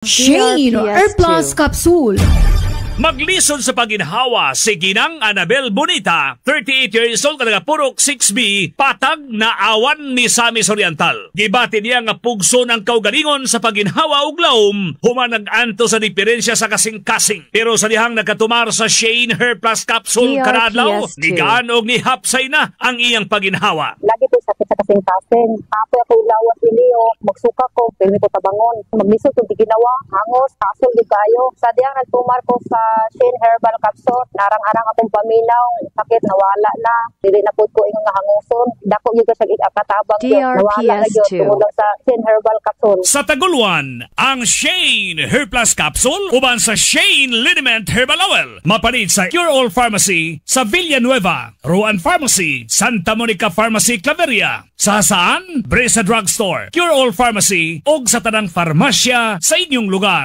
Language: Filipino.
Shane Airplus Capsule. Maglisod sa paginhawa si Ginang Anabel Bonita, 38 years old, kanaga Purok 6B, patag na awan ni Samis Oriental. Gibati niya nga pugso ng kaugalingon sa paginhawa ug lawom, human nag-anto sa diferensya sa kasing-kasing. Pero sa dihang nakatumar sa Shane Airplus Capsule kadadlaw, ni gaan og ni hapsay na ang iyang paginhawa. Lagi po sakit sa kasing-kasing. Apo ako ilawat iliyo, magsuka ko, pero ko tabangon. Maglisod kung di ginawa, hangos, kasol di kayo. Sa dihang nagtumar ko sa Shane Herbal Capsule, narang-arang akong paminaw, sakit nawala na, dili na pud ko ingon nga hanguson. Dako gyud ko sa ikatabang gyud, nawala na gyud tungod sa Shane Herbal Capsule. Sa Taguluan, ang Shane Herplus Capsule uban sa Shane Liniment Herbal Oil mapalit sa Cure All Pharmacy sa Villanueva, Ruan Pharmacy, Santa Monica Pharmacy, Claveria, sa Hasaan, Bresa Drugstore, Cure All Pharmacy ug sa tanang farmasya sa inyong lugar.